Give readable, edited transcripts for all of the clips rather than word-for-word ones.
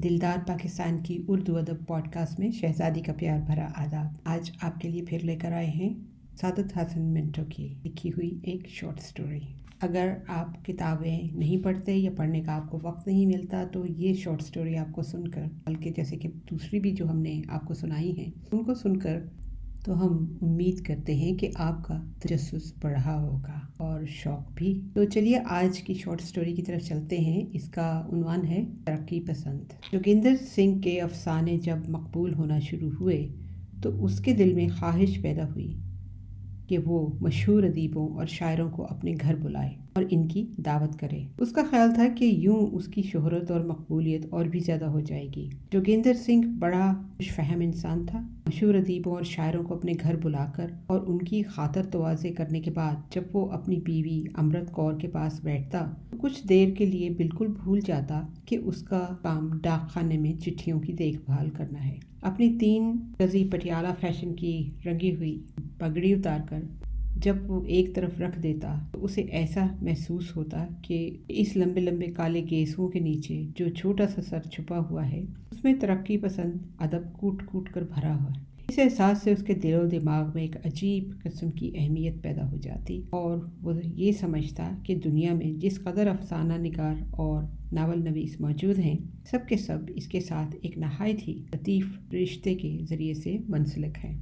दिलदार पाकिस्तान की उर्दू अदब पॉडकास्ट में शहजादी का प्यार भरा आदाब। आज आपके लिए फिर लेकर आए हैं सादत हसन मिंटो की लिखी हुई एक शॉर्ट स्टोरी। अगर आप किताबें नहीं पढ़ते या पढ़ने का आपको वक्त नहीं मिलता तो ये शॉर्ट स्टोरी आपको सुनकर, बल्कि जैसे कि दूसरी भी जो हमने आपको सुनाई हैं उनको सुनकर तो हम उम्मीद करते हैं कि आपका तजस्सुस बढ़ा होगा और शौक भी। तो चलिए आज की शॉर्ट स्टोरी की तरफ चलते हैं। इसका उन्वान है तरक्की पसंद। जोगिंदर सिंह के अफसाने जब मकबूल होना शुरू हुए तो उसके दिल में ख्वाहिश पैदा हुई कि वो मशहूर अदीबों और शायरों को अपने घर बुलाए और इनकी दावत करे। उसका ख्याल था कि यूं उसकी शोहरत और मकबूलियत और भी ज़्यादा हो जाएगी। जोगिंदर सिंह बड़ा खुशफहम इंसान था। मशहूर अदीबों और शायरों को अपने घर बुलाकर और उनकी खातर तवाज़े करने के बाद जब वो अपनी बीवी अमृत कौर के पास बैठता तो कुछ देर के लिए बिल्कुल भूल जाता कि उसका काम डाक खाने में चिट्ठियों की देखभाल करना है। अपनी 3 गज़ी पटियाला फैशन की रंगी हुई पगड़ी उतारकर जब वो एक तरफ रख देता तो उसे ऐसा महसूस होता कि इस लंबे लंबे काले गेसुओं के नीचे जो छोटा सा सर छुपा हुआ है उसमें तरक्की पसंद अदब कूट कूट कर भरा हुआ है। इस एहसास से उसके दिलो दिमाग में एक अजीब किस्म की अहमियत पैदा हो जाती और वो ये समझता कि दुनिया में जिस कदर अफसाना निगार और नावल नवीस मौजूद हैं सब के सब इसके साथ एक नहायत ही लतीफ़ रिश्ते के ज़रिए से मुंसलिक हैं।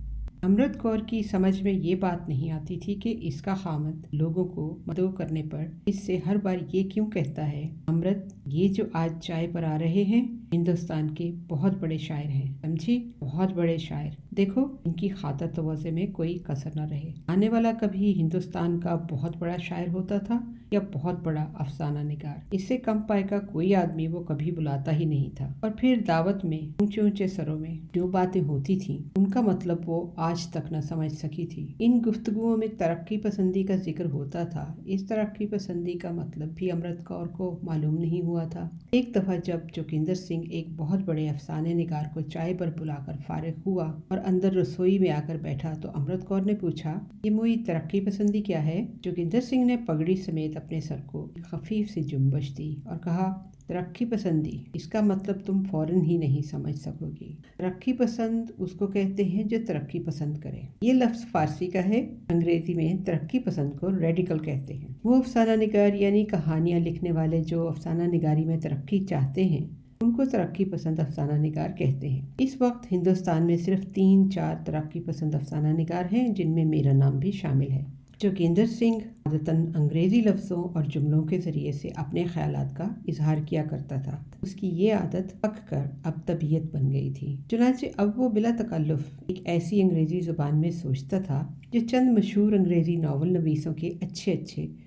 अमृत कौर की समझ में ये बात नहीं आती थी कि इसका खामद लोगों को मदो करने पर इससे हर बार ये क्यों कहता है, अमृत ये जो आज चाय पर आ रहे हैं हिंदुस्तान के बहुत बड़े शायर हैं, समझी, बहुत बड़े शायर। देखो इनकी खातर तवज़े में कोई कसर न रहे। आने वाला कभी हिंदुस्तान का बहुत बड़ा शायर होता था या बहुत बड़ा अफसाना निगार। इससे कम पाए का कोई आदमी वो कभी बुलाता ही नहीं था। और फिर दावत में ऊंचे ऊंचे सरों में जो बातें होती थी उनका मतलब वो आज तक न समझ सकी थी। इन गुफ्तगुओं में तरक्की पसंदी का जिक्र होता था। इस तरक्की पसंदी का मतलब भी अमृत कौर को मालूम नहीं हुआ था। एक दफा जब जोगिंदर सिंह एक बहुत बड़े अफसाने निगार को चाय पर बुलाकर फारिग हुआ और अंदर रसोई में आकर बैठा तो अमृत कौर ने पूछा, ये मोई तरक्की पसंदी क्या है? जोगिंदर सिंह ने पगड़ी समेत अपने सर को खफीफ सी जुम्बश दी और कहा, तरक्की पसंदी, इसका मतलब तुम फौरन ही नहीं समझ सकोगी। तरक्की पसंद उसको कहते हैं जो तरक्की पसंद करे। ये लफ्ज़ फारसी का है। अंग्रेजी में तरक्की पसंद को रेडिकल कहते हैं। वो अफसाना निगार यानी कहानियाँ लिखने वाले जो अफसाना निगारी में तरक्की चाहते हैं उनको तरक्की पसंद अफसाना निगार कहते हैं। इस वक्त हिंदुस्तान में सिर्फ 3-4 तरक्की पसंद अफसाना निगार हैं जिनमें मेरा नाम भी शामिल है। जोगिंदर सिंह आदतन अंग्रेज़ी लफ्ज़ों और जुमलों के ज़रिए से अपने ख़यालात का इजहार किया करता था। उसकी ये आदत पक कर अब तबीयत बन गई थी। चुनांचे अब वो बिला तकल्लुफ़ एक ऐसी अंग्रेज़ी ज़ुबान में सोचता था जो चंद मशहूर अंग्रेज़ी नावल नवीसों के अच्छे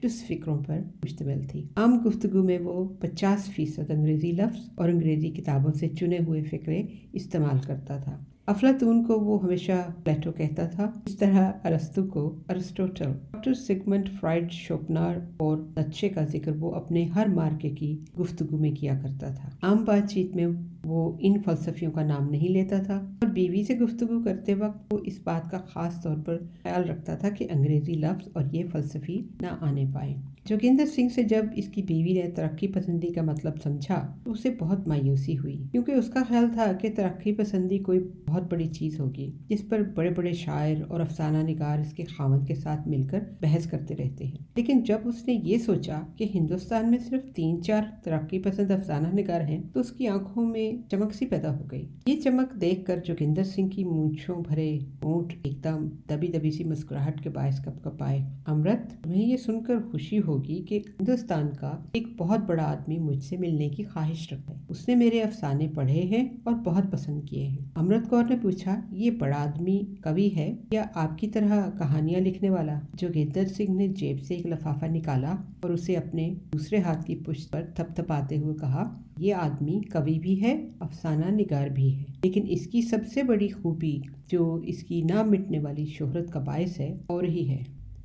चुस्त फ़िक्रों पर मुश्तमिल थी। आम गुफ्तगू में वो 50% अंग्रेज़ी लफ्ज़ और अंग्रेज़ी किताबों से चुने हुए फ़िक्रे इस्तेमाल करता था। अफलातून को वो हमेशा प्लेटो कहता था। इस तरह अरस्तु को अरिस्टोटल, डॉक्टर सिगमंड फ्राइड, शोपनार और नत्शे का जिक्र वो अपने हर मार्के की गुफ्तगू में किया करता था। आम बातचीत में वो इन फ़लसफ़ियों का नाम नहीं लेता था और बीवी से गुफ्तगू करते वक्त वो इस बात का ख़ास तौर पर ख्याल रखता था कि अंग्रेज़ी लफ्ज़ और ये फ़लसफ़ी ना आने पाए। जोगिंदर सिंह से जब इसकी बीवी ने तरक्की पसंदी का मतलब समझा तो उसे बहुत मायूसी हुई, क्योंकि उसका ख्याल था कि तरक्की पसंदी कोई बहुत बड़ी चीज़ होगी जिस पर बड़े बड़े शायर और अफसाना निगार इसके खामद के साथ मिलकर बहस करते रहते हैं। लेकिन जब उसने ये सोचा कि हिंदुस्तान में सिर्फ 3-4 तरक्की पसंद अफसाना निगार हैं तो उसकी आंखों में चमक सी पैदा हो गई। ये चमक देखकर जोगिंदर सिंह की मूंछों भरे होंठ एकदम दबी दबी सी मुस्कुराहट के बायस कपकपाए। अमृत, तुम्हें ये सुनकर खुशी होगी कि हिंदुस्तान का एक बहुत बड़ा आदमी मुझसे मिलने की ख्वाहिश रखता है। उसने मेरे अफसाने पढ़े हैं और बहुत पसंद किए हैं। अमृत कौर ने पूछा, ये बड़ा आदमी कवि है या आपकी तरह कहानियां लिखने वाला? जोगिंदर सिंह ने जेब से एक लिफाफा निकाला और उसे अपने दूसरे हाथ की पुश्त पर थपथपाते हुए कहा, ये आदमी कवि भी है, अफसाना निगार भी है, लेकिन इसकी सबसे बड़ी खूबी जो इसकी ना मिटने वाली शोहरत का बायस है और ही है।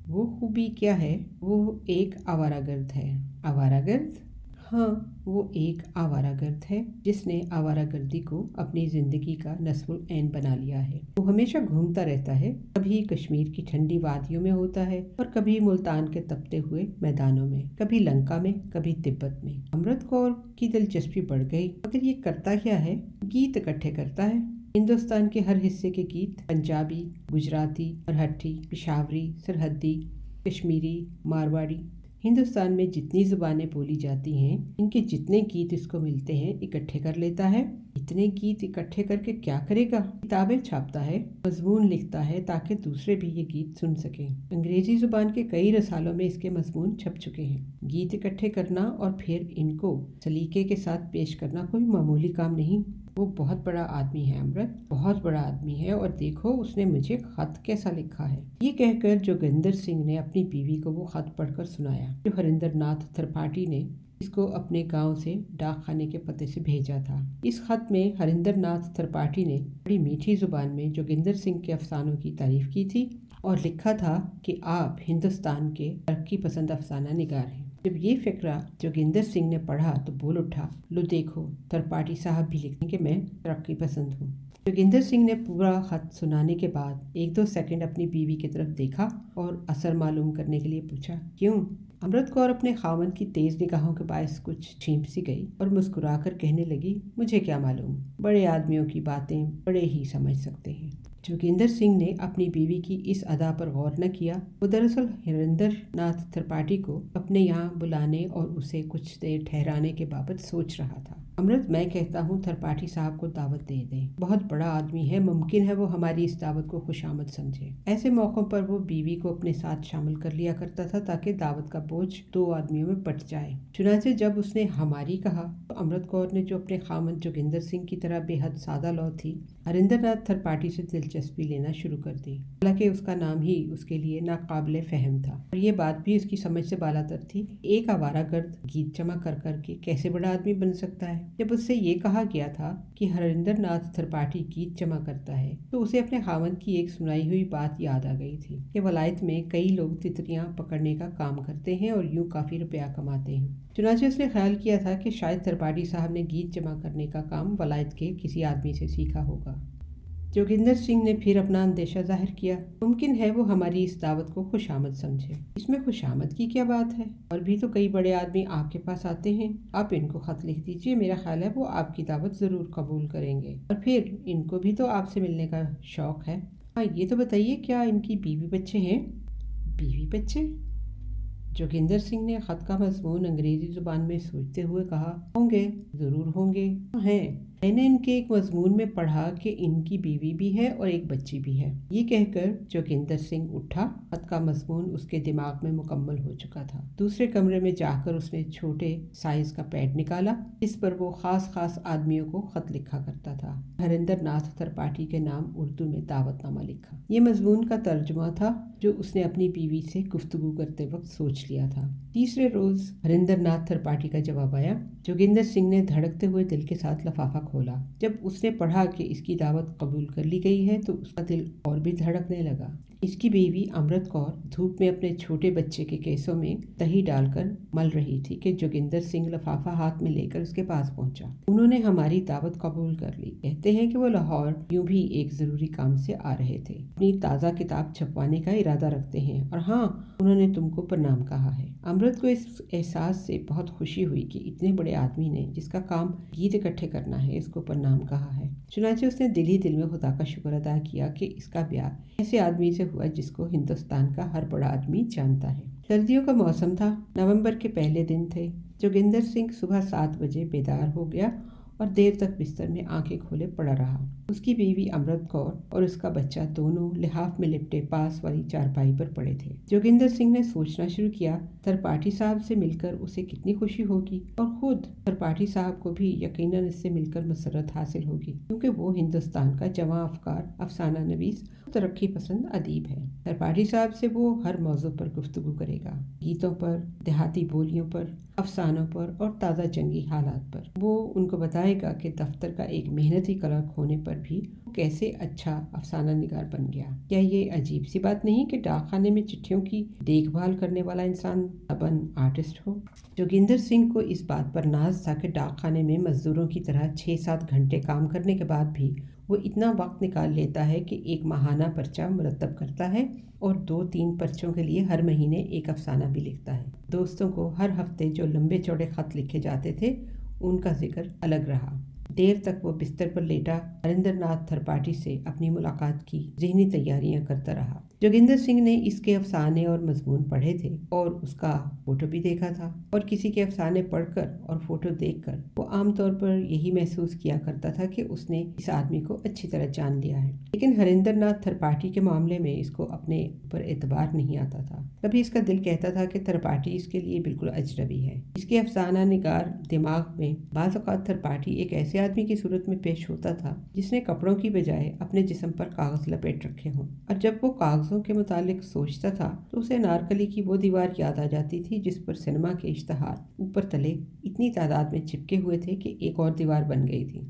वो खूबी क्या है? वो एक आवारागर्द है। आवारागर्द? हाँ, वो एक आवारागर्द है जिसने आवारागर्दी को अपनी जिंदगी का नस्ल ऐन बना लिया है। वो हमेशा घूमता रहता है, कभी कश्मीर की ठंडी वादियों में होता है और कभी मुल्तान के तपते हुए मैदानों में, कभी लंका में, कभी तिब्बत में। अमृत कौर की दिलचस्पी बढ़ गई। मगर ये करता क्या है? गीत इकट्ठे करता है। हिंदुस्तान के हर हिस्से के गीत, पंजाबी, गुजराती, मराठी, पिशावरी, सरहदी, कश्मीरी, मारवाड़ी, हिंदुस्तान में जितनी जुबानें बोली जाती हैं, इनके जितने गीत इसको मिलते हैं इकट्ठे कर लेता है। इतने गीत इकट्ठे करके क्या करेगा? किताबें छापता है, मजमून लिखता है ताकि दूसरे भी ये गीत सुन सकें। अंग्रेजी जुबान के कई रसालों में इसके मजमून छप चुके हैं। गीत इकट्ठे करना और फिर इनको सलीके के साथ पेश करना कोई मामूली काम नहीं। वो बहुत बड़ा आदमी है अमृत, बहुत बड़ा आदमी है। और देखो उसने मुझे खत कैसा लिखा है। ये कहकर जोगिंदर सिंह ने अपनी बीवी को वो खत पढ़कर सुनाया जो हरिंदर नाथ त्रिपाठी ने इसको अपने गांव से डाकखाने के पते से भेजा था। इस खत में हरिंदर नाथ त्रिपाठी ने बड़ी मीठी जुबान में जोगिंदर सिंह के अफसानों की तारीफ की थी और लिखा था कि आप हिंदुस्तान के तरक्की पसंद अफसाना निगार हैं। जब ये फिक्रा जोगिंदर सिंह ने पढ़ा तो बोल उठा, लो देखो त्रिपाठी साहब भी लिखते कि मैं तरक्की पसंद हूँ। जोगिंदर सिंह ने पूरा खत सुनाने के बाद 1-2 सेकंड अपनी बीवी की तरफ देखा और असर मालूम करने के लिए पूछा, क्यों? अमृत कौर अपने खामन की तेज निगाहों के बायस कुछ छींप सी गई और मुस्कुराकर कहने लगी, मुझे क्या मालूम, बड़े आदमियों की बातें बड़े ही समझ सकते हैं। जोगिंदर सिंह ने अपनी बीवी की इस अदा पर गौर न किया। वो दरअसल हरिंदर नाथ त्रिपाठी को अपने यहाँ बुलाने और उसे कुछ देर ठहराने के बाबत सोच रहा था। अमृत, मैं कहता हूँ त्रिपाठी साहब को दावत दे दें। बहुत बड़ा आदमी है, मुमकिन है वो हमारी इस दावत को खुशामद समझे। ऐसे मौक़ों पर वो बीवी को अपने साथ शामिल कर लिया करता था ताकि दावत का बोझ 2 आदमियों में बट जाए। चुनांचे जब उसने हमारी कहा तो अमृत कौर ने, जो अपने खामद जोगिंदर सिंह की तरह बेहद सादा लौ थी, हरिंदर नाथ त्रिपाठी से दिलचस्पी लेना शुरू कर दी। हालांकि उसका नाम ही उसके लिए नाकाबिले फहम था और ये बात भी उसकी समझ से बालातर थी। एक आवारागर्द गीत जमा कर करके कैसे बड़ा आदमी बन सकता है? जब उससे ये कहा गया था कि हरिंदर नाथ त्रिपाठी गीत जमा करता है तो उसे अपने खामद की एक सुनाई हुई बात याद आ गई थी कि वलायत में कई लोग तितलियां पकड़ने का काम करते हैं और यूं काफ़ी रुपया कमाते हैं। चुनांचे उसने ख्याल किया था कि शायद त्रिपाठी साहब ने गीत जमा करने का काम वलायत के किसी आदमी से सीखा होगा। जोगिंदर सिंह ने फिर अपना अंदेशा जाहिर किया, मुमकिन है वो हमारी इस दावत को खुशामद समझे। इसमें खुशामद की क्या बात है? और भी तो कई बड़े आदमी आपके पास आते हैं, आप इनको खत लिख दीजिए, मेरा ख्याल है वो आपकी दावत ज़रूर कबूल करेंगे। और फिर इनको भी तो आपसे मिलने का शौक़ है। हाँ, ये तो बताइए, क्या इनकी बीवी बच्चे हैं? बीवी बच्चे? जोगिंदर सिंह ने खत का मजमून अंग्रेजी जुबान में सोचते हुए कहा, होंगे, ज़रूर होंगे, हैं। मैंने इनके एक मजमून में पढ़ा कि इनकी बीवी भी है और एक बच्ची भी है। ये कहकर जोगिंदर सिंह उठा। खत का मजमून उसके दिमाग में मुकम्मल हो चुका था। दूसरे कमरे में जाकर उसने छोटे साइज का पैड निकाला, इस पर वो खास आदमियों को खत लिखा करता था। हरिंदर नाथ त्रिपाठी के नाम उर्दू में दावतनामा लिखा। ये मजमून का तर्जुमा था जो उसने अपनी बीवी से गुफ्तगू करते वक्त सोच लिया था। तीसरे रोज हरिंदर नाथ त्रिपाठी का जवाब आया। जोगिंदर सिंह ने धड़कते हुए दिल के साथ लिफाफा खोला। जब उसने पढ़ा कि इसकी दावत कबूल कर ली गई है तो उसका दिल और भी धड़कने लगा। इसकी बीवी अमृत कौर धूप में अपने छोटे बच्चे के केसों में दही डालकर मल रही थी कि जोगिंदर सिंह लिफाफा हाथ में लेकर उसके पास पहुंचा। उन्होंने हमारी दावत कबूल कर ली। कहते हैं कि वो लाहौर यूं भी एक जरूरी काम से आ रहे थे। अपनी ताज़ा किताब छपवाने का इरादा रखते हैं और हाँ, उन्होंने तुमको प्रणाम कहा है। अमृत को इस एहसास से बहुत खुशी हुई कि इतने बड़े आदमी ने, जिसका काम गीत इकट्ठे करना है, इसको प्रणाम कहा है। चुनांचे उसने दिल ही दिल में खुदा का शुक्र अदा किया कि इसका ब्याह ऐसे आदमी से हुआ जिसको हिंदुस्तान का हर बड़ा आदमी जानता है। सर्दियों का मौसम था। नवंबर के पहले दिन थे। जोगिंदर सिंह सुबह 7 बजे बेदार हो गया और देर तक बिस्तर में आंखें खोले पड़ा रहा। उसकी बीवी अमृत कौर और उसका बच्चा दोनों लिहाफ में लिपटे पास वाली चारपाई पर पड़े थे। जोगिंदर सिंह ने सोचना शुरू किया, त्रिपाठी साहब से मिलकर उसे कितनी खुशी होगी और खुद त्रिपाठी साहब को भी यकीनन इससे मिलकर मसरत हासिल होगी, क्योंकि वो हिंदुस्तान का जवां अफकार, अफसाना नवीस, तरक्की पसंद अदीब है। त्रिपाठी साहब से वो हर मौजू पर गुफ्तगू करेगा, गीतों पर, देहाती बोलियों पर, अफसानों पर और ताज़ा जंगी हालात पर। वो उनको बता بتائے گا کہ دفتر کا ایک محنتی کلرک ہونے پر بھی وہ کیسے اچھا افسانہ نگار بن گیا۔ کیا یہ عجیب سی بات نہیں کہ ڈاک خانے میں چٹھیوں کی دیکھ بھال کرنے والا انسان ابن آرٹسٹ ہو؟ جوگندر سنگھ کو اس بات پر ناز تھا کہ ڈاک خانے میں مزدوروں کی طرح 6-7 گھنٹے کام کرنے کے بعد بھی وہ اتنا وقت نکال لیتا ہے کہ ایک ماہانہ پرچہ مرتب کرتا ہے اور 2-3 پرچوں کے لیے ہر مہینے ایک افسانہ بھی لکھتا ہے۔ دوستوں کو ہر ہفتے جو لمبے چوڑے خط لکھے جاتے تھے ان کا ذکر الگ رہا۔ دیر تک وہ بستر پر لیٹا ہریندر ناتھ تھرپاٹھی سے اپنی ملاقات کی ذہنی تیاریاں کرتا رہا۔ جوگندر سنگھ نے اس کے افسانے اور مضمون پڑھے تھے اور اس کا فوٹو بھی دیکھا تھا، اور کسی کے افسانے پڑھ کر اور فوٹو دیکھ کر وہ عام طور پر یہی محسوس کیا کرتا تھا کہ اس نے اس آدمی کو اچھی طرح جان لیا ہے۔ لیکن ہریندر ناتھ تھرپاٹھی کے معاملے میں اس کو اپنے اوپر اعتبار نہیں آتا تھا۔ کبھی اس کا دل کہتا تھا کہ تھرپاٹھی اس کے لیے بالکل اجنبی ہے۔ اس کے افسانہ نگار دماغ میں بعض اوقات تھرپاٹھی ایک ایسے آدمی کی صورت میں پیش ہوتا تھا جس نے کپڑوں کی بجائے اپنے جسم پر کاغذ لپیٹ رکھے ہوں، اور جب وہ کاغذوں کے متعلق سوچتا تھا تو اسے انارکلی کی وہ دیوار یاد آ جاتی تھی جس پر سینما کے اشتہار اوپر تلے اتنی تعداد میں چپکے ہوئے تھے کہ ایک اور دیوار بن گئی تھی۔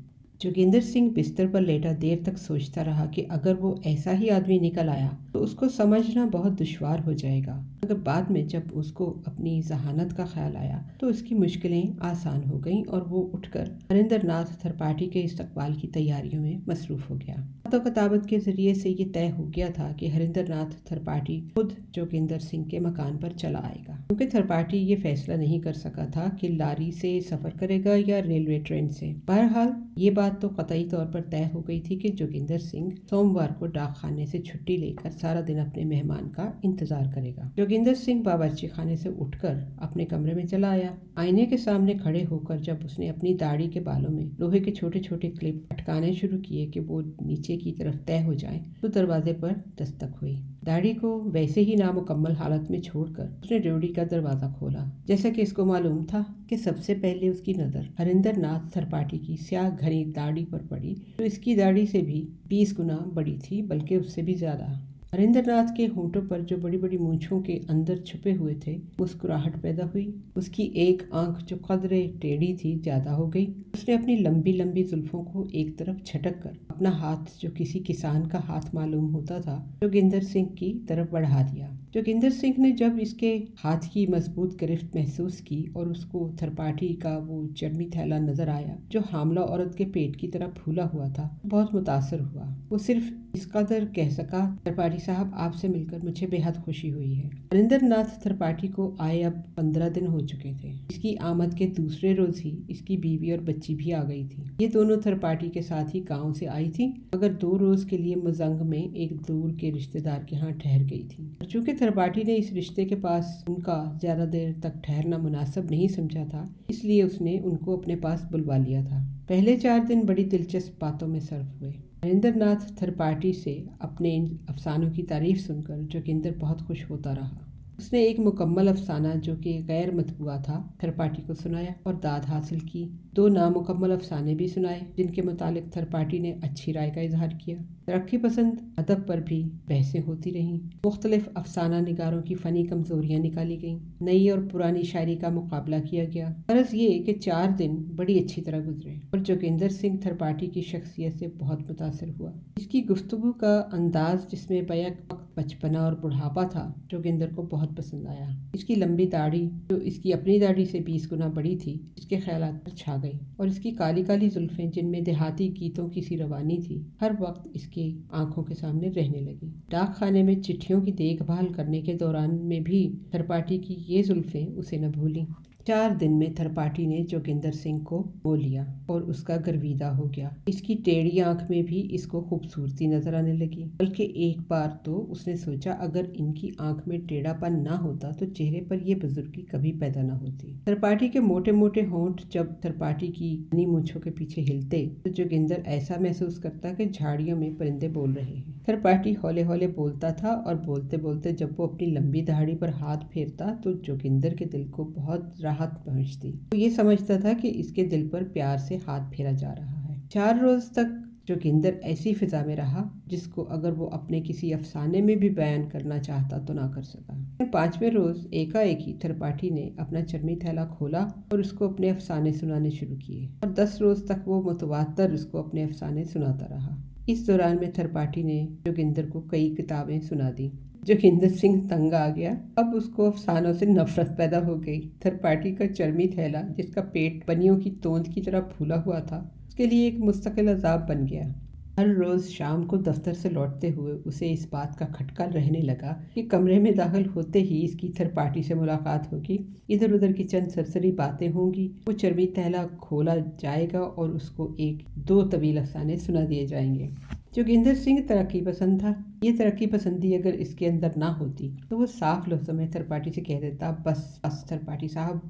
جوگندر سنگھ بستر پر لیٹا دیر تک سوچتا رہا کہ اگر وہ ایسا ہی آدمی نکل آیا تو اس کو سمجھنا بہت دشوار ہو جائے گا، مگر بعد میں جب اس کو اپنی ذہانت کا خیال آیا تو اس کی مشکلیں آسان ہو گئیں اور وہ اٹھ کر ہریندر ناتھ تھرپاٹھی کے استقبال کی تیاریوں میں مصروف ہو گیا۔ خط و کتابت کے ذریعے سے یہ طے ہو گیا تھا کہ ہریندر ناتھ تھرپاٹھی خود جوگندر سنگھ کے مکان پر چلا آئے گا، کیونکہ تھرپاٹھی یہ فیصلہ نہیں کر سکا تھا کہ لاری سے سفر کرے گا یا ریلوے ٹرین سے۔ بہرحال یہ بات تو قطعی طور پر طے ہو گئی تھی کہ جوگندر سنگھ سوموار کو ڈاک خانے سے چھٹی لے کر سارا دن اپنے مہمان کا انتظار کرے گا۔ جوگندر سنگھ باورچی خانے سے اٹھ کر اپنے کمرے میں چلا آیا۔ آئینے کے سامنے کھڑے ہو کر جب اس نے اپنی داڑھی کے بالوں میں لوہے کے چھوٹے چھوٹے کلپ اٹکانے شروع کیے کہ وہ نیچے کی طرف طے ہو جائیں تو دروازے پر دستک ہوئی۔ داڑھی کو ویسے ہی نامکمل حالت میں چھوڑ کر اس نے ڈیوڑی کا دروازہ کھولا۔ جیسا کہ اس کو معلوم تھا کہ سب سے پہلے اس کی نظر ہریندر ناتھ تھرپاٹھی کی سیاہ گھنی داڑھی پر پڑی، جو اس کی داڑھی سے بھی 20 گنا بڑی تھی، بلکہ اس سے بھی زیادہ۔ ہریندر ناتھ کے ہونٹوں پر جو بڑی بڑی مونچھوں کے اندر چھپے ہوئے تھے مسکراہٹ پیدا ہوئی۔ اس کی ایک آنکھ جو قدرے ٹیڑھی تھی زیادہ ہو گئی۔ اس نے اپنی لمبی لمبی زلفوں کو ایک طرف جھٹک کر اپنا ہاتھ، جو کسی کسان کا ہاتھ معلوم ہوتا تھا، جوگندر سنگھ کی طرف بڑھا دیا۔ جوگندر سنگھ نے جب اس کے ہاتھ کی مضبوط گرفت محسوس کی اور اس کو تھرپاٹھی کا وہ چرمی تھیلا نظر آیا جو حاملہ عورت کے پیٹ کی طرح پھولا ہوا تھا، بہت متاثر ہوا۔ وہ صرف اس قدر کہہ سکا، تھرپاٹھی صاحب، آپ سے مل کر مجھے بے حد خوشی ہوئی ہے۔ ہریندر ناتھ تھرپاٹھی کو آئے اب 15 دن ہو چکے تھے۔ اس کی آمد کے دوسرے روز ہی اس کی بیوی اور بچی بھی آ گئی تھی۔ یہ دونوں تھرپاٹھی کے ساتھ ہی گاؤں سے آئی تھی، مگر 2 روز کے لیے مزنگ میں ایک دور کے رشتے دار کے ہاں ٹھہر گئی تھی۔ چونکہ تھرپاٹھی نے اس رشتے کے پاس ان کا زیادہ دیر تک ٹھہرنا مناسب نہیں سمجھا تھا، اس لیے اس نے ان کو اپنے پاس بلوا لیا تھا۔ پہلے 4 دن بڑی دلچسپ باتوں میں صرف ہوئے۔ ہریندر ناتھ تھرپاٹھی سے اپنے ان افسانوں کی تعریف سن کر جوگندر بہت خوش ہوتا رہا۔ اس نے ایک مکمل افسانہ جو کہ غیر مطبوعہ تھا تھرپاٹھی کو سنایا اور داد حاصل کی۔ 2 نامکمل افسانے بھی سنائے جن کے متعلق تھرپاٹھی نے اچھی رائے کا اظہار کیا۔ ترقی پسند ادب پر بھی بحثیں ہوتی رہیں۔ مختلف افسانہ نگاروں کی فنی کمزوریاں نکالی گئیں۔ نئی اور پرانی شاعری کا مقابلہ کیا گیا۔ غرض یہ کہ 4 دن بڑی اچھی طرح گزرے اور جوگندر سنگھ تھرپاٹھی کی شخصیت سے بہت متاثر ہوا۔ اس کی گفتگو کا انداز جس میں بیک وقت بچپنا اور بڑھاپا تھا، جوگندر کو بہت پسند آیا۔ اس کی لمبی داڑھی جو اس کی اپنی داڑھی سے 20 گنا بڑی تھی اس کے خیالات پر چھا گئی، اور اس کی کالی کالی زلفیں جن میں دیہاتی گیتوں کی سی روانی تھی ہر وقت اس کی آنکھوں کے سامنے رہنے لگی۔ ڈاک خانے میں چٹھیوں کی دیکھ بھال کرنے کے دوران میں بھی تھرپاٹھی کی یہ زلفیں اسے نہ بھولیں۔ 4 دن میں تھرپاٹھی نے جوگندر سنگھ کو مو لیا اور اس کا گرویدہ ہو گیا۔ اس کی ٹیڑھی آنکھ میں بھی اس کو خوبصورتی نظر آنے لگی، بلکہ ایک بار تو اس نے سوچا اگر ان کی آنکھ میں ٹیڑھا پن نہ ہوتا تو چہرے پر یہ بزرگی کبھی پیدا نہ ہوتی۔ تھرپاٹھی کے موٹے موٹے ہونٹ جب تھرپاٹھی کی گھنی مونچھوں کے پیچھے ہلتے تو جوگندر ایسا محسوس کرتا کہ جھاڑیوں میں پرندے بول رہے ہیں۔ تھرپاٹھی ہولے ہولے بولتا تھا اور بولتے بولتے جب وہ اپنی لمبی داڑھی پر ہاتھ پھیرتا تو جوگندر کے دل کو بہت راحت پہنچتی۔ وہ یہ سمجھتا تھا کہ اس کے دل پر پیار سے ہاتھ پھیرا جا رہا ہے۔ 4 روز تک جوگندر ایسی فضا میں رہا جس کو اگر وہ اپنے کسی افسانے میں بھی بیان کرنا چاہتا تو نہ کر سکا۔ 5वें रोज एकाएक ही त्रिपाठी ने अपना चर्मी थैला खोला और उसको अपने अफसाने सुनाने शुरू किए और 10 रोज तक वो मुतवातर उसको अपने अफसाने सुनाता रहा। इस दौरान में त्रिपाठी ने जोगिंदर को कई किताबें सुना दी। जोगिंदर सिंह तंग आ गया। अब उसको अफसानों से नफरत पैदा हो गई। त्रिपाठी का चर्मी थैला, जिसका पेट बनियों की तोंद की तरह फूला हुआ था, उसके लिए एक मुस्तकिल अजाब बन गया। हर रोज़ शाम को दफ्तर से लौटते हुए उसे इस बात का खटका रहने लगा कि कमरे में दाखिल होते ही इसकी त्रिपाठी से मुलाकात होगी, इधर उधर की चंद सरसरी बातें होंगी, वो चर्मी थैला खोला जाएगा और उसको 1-2 तवील अफसाने सुना दिए जाएंगे। जोगिंदर सिंह तरक्की पसंद था। ये तरक्की पसंदी अगर इसके अंदर ना होती तो वो साफ लफ्ज़ों में त्रिपाठी से कह देता, बस बस त्रिपाठी साहब,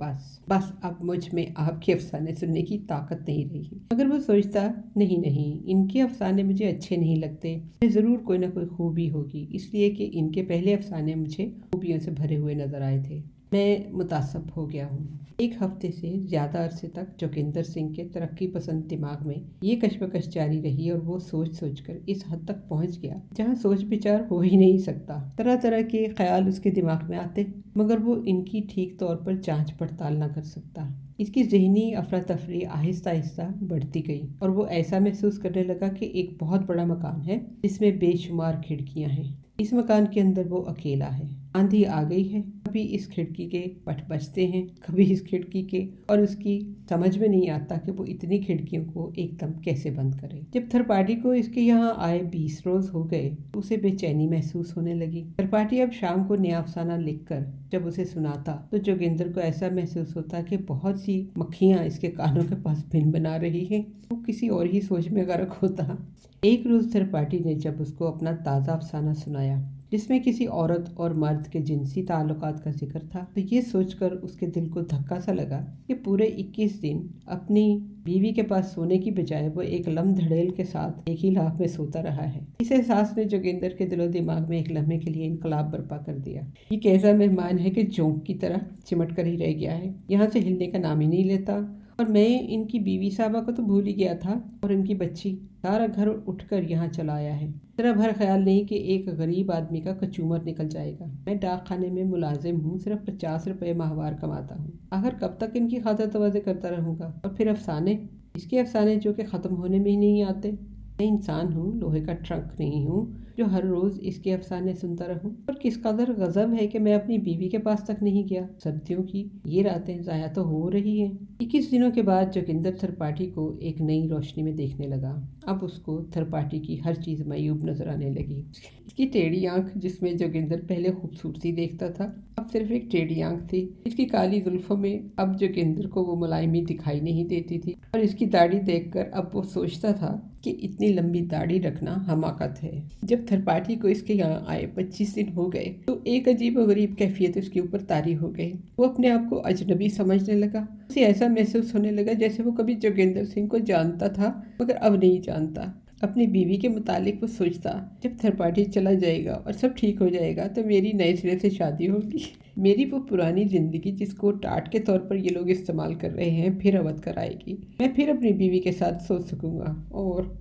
बस अब मुझ में आपके अफसाने सुनने की ताकत नहीं रही। मगर वो सोचता, नहीं, इनके अफसाने मुझे अच्छे नहीं लगते, ज़रूर कोई ना कोई खूबी होगी, इसलिए कि इनके पहले अफसाने मुझे खूबियों से भरे हुए नजर आए थे। मैं मुतासब हो गया हूँ। 1 हफ्ते से ज़्यादा अरसे तक जोगिंदर सिंह के तरक्की पसंद दिमाग में ये कशमकश जारी रही और वो सोच कर इस हद तक पहुँच गया जहाँ सोच विचार हो ही नहीं सकता। तरह तरह के ख्याल उसके दिमाग में आते, मगर वो इनकी ठीक तौर पर जांच पड़ताल ना कर सकता। इसकी ज़हनी अफरा तफरी आहिस्ता आहिस्ता बढ़ती गई और वो ऐसा महसूस करने लगा कि एक बहुत बड़ा मकान है जिसमें बेशुमार खिड़कियाँ हैं। इस मकान के अंदर वो अकेला है। आंधी आ गई है, कभी इस खिड़की के पट बजते हैं, कभी इस खिड़की के, और उसकी समझ में नहीं आता कि वो इतनी खिड़कियों को एकदम कैसे बंद करे। जब त्रिपाठी को इसके यहाँ आए 20 रोज हो गए, उसे बेचैनी महसूस होने लगी। त्रिपाठी अब शाम को नया अफसाना लिखकर जब उसे सुनाता तो जोगिंदर को ऐसा महसूस होता कि बहुत सी मक्खियाँ इसके कानों के पास भिन बना रही हैं। वो किसी और ही सोच में गर्क होता। एक रोज त्रिपाठी ने जब उसको अपना ताज़ा अफसाना सुनाया जिसमें किसी औरत और मर्द के जिनसी ताल्लुकात का जिक्र था, तो ये सोचकर उसके दिल को धक्का सा लगा कि पूरे 21 दिन अपनी बीवी के पास सोने की बजाय वो एक लम्हे के साथ एक ही लाख में सोता रहा है। इस एहसास ने जोगिंदर के दिलो दिमाग में एक लम्हे के लिए इनकलाब बर्पा कर दिया। ये कैसा मेहमान है कि जोंक की तरह चिमट कर ही रह गया है, यहाँ से हिलने का नाम ही नहीं लेता। और मैं इनकी बीवी साहबा को तो भूल ही गया था, और इनकी बच्ची, सारा घर उठकर यहाँ चला आया है। तेरा भर ख्याल नहीं कि एक गरीब आदमी का कचूमर निकल जाएगा। मैं डाक खाने में मुलाजिम हूँ, सिर्फ 50 रुपये माहवार कमाता हूँ। आखिर कब तक इनकी खातिर तवाज़े करता रहूँगा। और फिर अफसाने, इसके अफसाने जो कि ख़त्म होने में ही नहीं आते। मैं इंसान हूँ, लोहे का ट्रंक नहीं हूँ जो हर रोज़ इसके अफसाने सुनता रहूं। पर किस कदर गज़ब है कि मैं अपनी बीवी के पास तक नहीं गया। सर्दियों की ये रातें ज़ाया तो हो रही हैं। 21 दिनों के बाद जोगिंदर त्रिपाठी को एक नई रोशनी में देखने लगा। अब उसको त्रिपाठी की हर चीज़ मायूब नजर आने लगी। इसकी टेढ़ी आंख, जिसमें जोगिंदर पहले खूबसूरती देखता था, अब सिर्फ एक टेढ़ी आंख थी। इसकी काली जुल्फों में अब जोगिंदर को वो मुलायमी दिखाई नहीं देती थी, और इसकी दाढ़ी देखकर अब वो सोचता था कि इतनी लंबी दाढ़ी रखना हमाकत है। जब त्रिपाठी को इसके यहाँ आए 25 दिन हो गए तो एक अजीब और गरीब कैफियत उसके ऊपर तारी हो गई। वो अपने आप को अजनबी समझने लगा। उसे ऐसा महसूस होने लगा जैसे वो कभी जोगिंदर सिंह को जानता था मगर अब नहीं जानता। अपनी बीवी के मुतालिक वो सोचता, जब त्रिपाठी चला जाएगा और सब ठीक हो जाएगा तो मेरी नए सिरे से शादी होगी। मेरी वो पुरानी ज़िंदगी जिसको टाट के तौर पर ये लोग इस्तेमाल कर रहे हैं फिर अवध कर आएगी। मैं फिर अपनी बीवी के साथ सो सकूँगा। और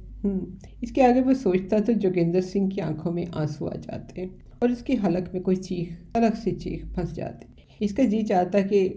इसके आगे वो सोचता तो जोगिंदर सिंह की आंखों में आंसू आ जाते और इसकी हलक में कोई चीख, अलग सी चीख फंस जाती। इसका जी चाहता कि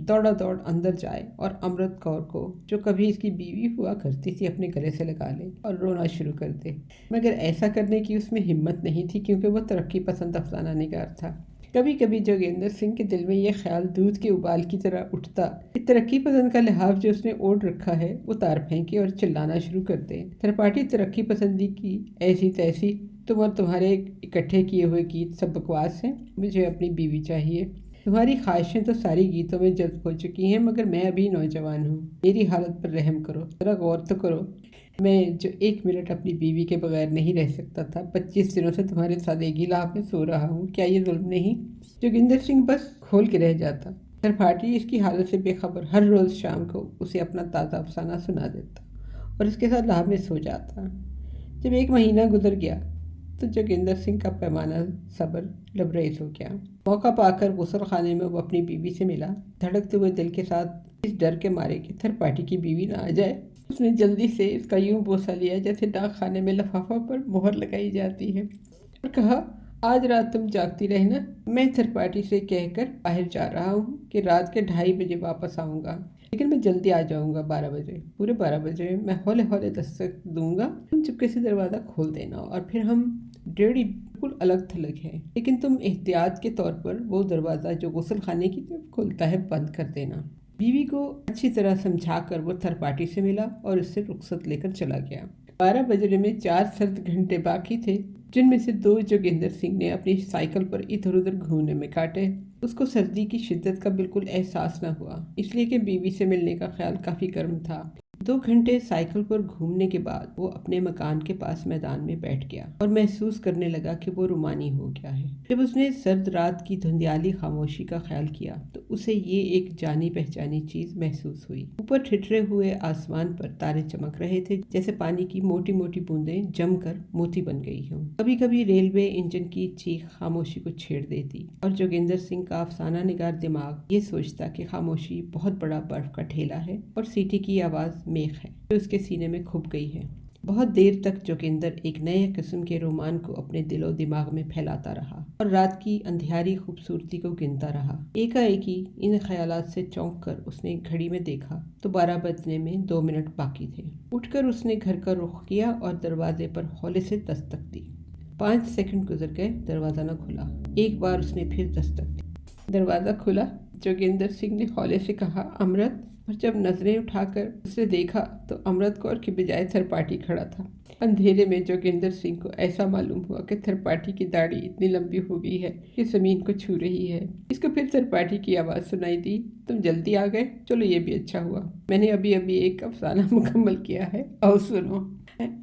दौड़ा दौड़ अंदर जाए और अमृत कौर को, जो कभी इसकी बीवी हुआ करती थी, अपने गले से लगा ले और रोना शुरू कर दे। मगर ऐसा करने की उसमें हिम्मत नहीं थी क्योंकि वो तरक्की पसंद अफसाना निगार था। कभी कभी जोगिंदर सिंह के दिल में यह ख्याल दूध के उबाल की तरह उठता कि तरक्की पसंद का लिहाफ जो उसने ओढ़ रखा है उतार फेंके और चिल्लाना शुरू कर दे। त्रिपाठी तरक्की पसंदी की ऐसी तैसी, तुम और तुम्हारे इकट्ठे किए हुए गीत सब बकवास हैं। मुझे अपनी बीवी चाहिए। तुम्हारी ख्वाहिशें तो सारी गीतों में जज्ब हो चुकी हैं, मगर मैं अभी नौजवान हूँ। मेरी हालत पर रहम करो, ज़रा गौर तो करो। मैं जो 1 मिनट अपनी बीवी के बगैर नहीं रह सकता था, 25 दिनों से तुम्हारे साथ एक ही लाभ में सो रहा हूँ। क्या ये जुल्म नहीं? जोगिंदर सिंह बस खोल के रह जाता। त्रिपाठी इसकी हालत से बेखबर हर रोज़ शाम को उसे अपना ताज़ा अफसाना सुना देता और इसके साथ लाभ में सो जाता। जब 1 महीना गुजर गया तो जोगिंदर सिंह का पैमाना सब्र लबरेज हो गया। मौका पाकर गुसल खाने में वो अपनी बीवी से मिला, धड़कते हुए दिल के साथ, इस डर के मारे कि त्रिपाठी की बीवी ना आ जाए। उसने जल्दी से इसका यूं बोसा लिया जैसे डाक खाने में लिफाफा पर मोहर लगाई जाती है और कहा, آج رات تم جاگتی رہنا، میں تھرڈ پارٹی سے کہہ کر باہر جا رہا ہوں کہ رات کے 2:30 بجے واپس آؤں گا، لیکن میں جلدی آ جاؤں گا 12 بجے، پورے 12 بجے میں ہولے ہولے دستک دوں گا، تم چپکے سے دروازہ کھول دینا اور پھر ہم ڈیڑھی بالکل الگ تھلگ ہے، لیکن تم احتیاط کے طور پر وہ دروازہ جو غسل خانے کی طرف کھلتا ہے بند کر دینا۔ بیوی کو اچھی طرح سمجھا کر وہ تھرڈ پارٹی سے ملا اور اس سے رخصت لے کر چلا گیا۔ 12 بجنے میں 4 سرد گھنٹے باقی تھے، جن میں سے 2 جوگیندر سنگھ نے اپنی سائیکل پر ادھر ادھر گھومنے میں کاٹے۔ اس کو سردی کی شدت کا بالکل احساس نہ ہوا، اس لیے کہ بیوی سے ملنے کا خیال کافی گرم تھا۔ 2 گھنٹے سائیکل پر گھومنے کے بعد وہ اپنے مکان کے پاس میدان میں بیٹھ گیا اور محسوس کرنے لگا کہ وہ رومانی ہو گیا ہے۔ جب اس نے سرد رات کی دھندیالی خاموشی کا خیال کیا تو اسے یہ ایک جانی پہچانی چیز محسوس ہوئی۔ اوپر ٹھٹرے ہوئے آسمان پر تارے چمک رہے تھے، جیسے پانی کی موٹی موٹی بوندیں جم کر موتی بن گئی ہوں۔ کبھی کبھی ریلوے انجن کی چیخ خاموشی کو چھیڑ دیتی اور جوگیندر سنگھ کا افسانہ نگار دماغ یہ سوچتا کہ خاموشی بہت بڑا برف کا ٹھیلا ہے اور سیٹی کی آواز میخ ہے جو اس کے سینے میں کھپ گئی ہے۔ بہت دیر تک جوگیندر ایک نئے قسم کے رومان کو اپنے دل و دماغ میں پھیلاتا رہا اور رات کی اندھیاری خوبصورتی کو گنتا رہا۔ ایک ان خیالات سے چونک کر اس نے گھڑی میں دیکھا تو 12 بجنے میں 2 منٹ باقی تھے۔ اٹھ کر اس نے گھر کا رخ کیا اور دروازے پر ہولے سے دستک دی۔ 5 سیکنڈ گزر گئے، دروازہ نہ کھلا۔ ایک بار اس نے پھر دستک دی، دروازہ کھلا۔ جوگیندر سنگھ نے ہولے سے کہا، امرت، اور جب نظریں اٹھا کر اسے دیکھا تو امرت کور کے بجائے تھرڈ پارٹی کھڑا تھا۔ اندھیرے میں جوگیندر سنگھ کو ایسا معلوم ہوا کہ تھرڈ پارٹی کی داڑھی اتنی لمبی ہو گئی ہے کہ زمین کو چھو رہی ہے۔ اس کو پھر تھرڈ پارٹی کی آواز سنائی دی، تم جلدی آ گئے، چلو یہ بھی اچھا ہوا، میں نے ابھی ایک افسانہ مکمل کیا ہے، اور سنو۔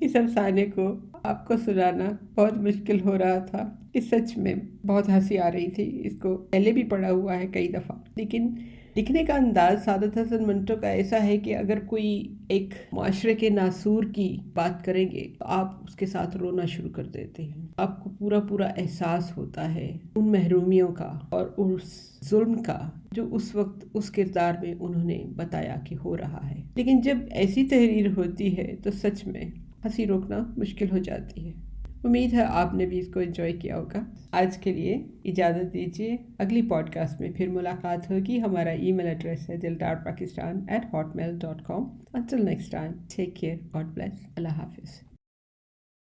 اس افسانے کو آپ کو سنانا بہت مشکل ہو رہا تھا، کہ سچ میں بہت ہنسی آ رہی تھی۔ اس کو پہلے بھی پڑھا ہوا ہے کئی دفعہ، لیکن لکھنے کا انداز سعادت حسن منٹو کا ایسا ہے کہ اگر کوئی ایک معاشرے کے ناسور کی بات کریں گے تو آپ اس کے ساتھ رونا شروع کر دیتے ہیں۔ آپ کو پورا احساس ہوتا ہے ان محرومیوں کا اور اس ظلم کا جو اس وقت اس کردار میں انہوں نے بتایا کہ ہو رہا ہے۔ لیکن جب ایسی تحریر ہوتی ہے تو سچ میں ہنسی روکنا مشکل ہو جاتی ہے۔ امید ہے آپ نے بھی اس کو انجوائے کیا ہوگا۔ آج کے لیے اجازت دیجیے، اگلی پوڈ کاسٹ میں پھر ملاقات ہوگی۔ ہمارا ای میل ایڈریس ہے dildarpakistan@hotmail.com۔ Until next time, take care, God bless, اللہ حافظ۔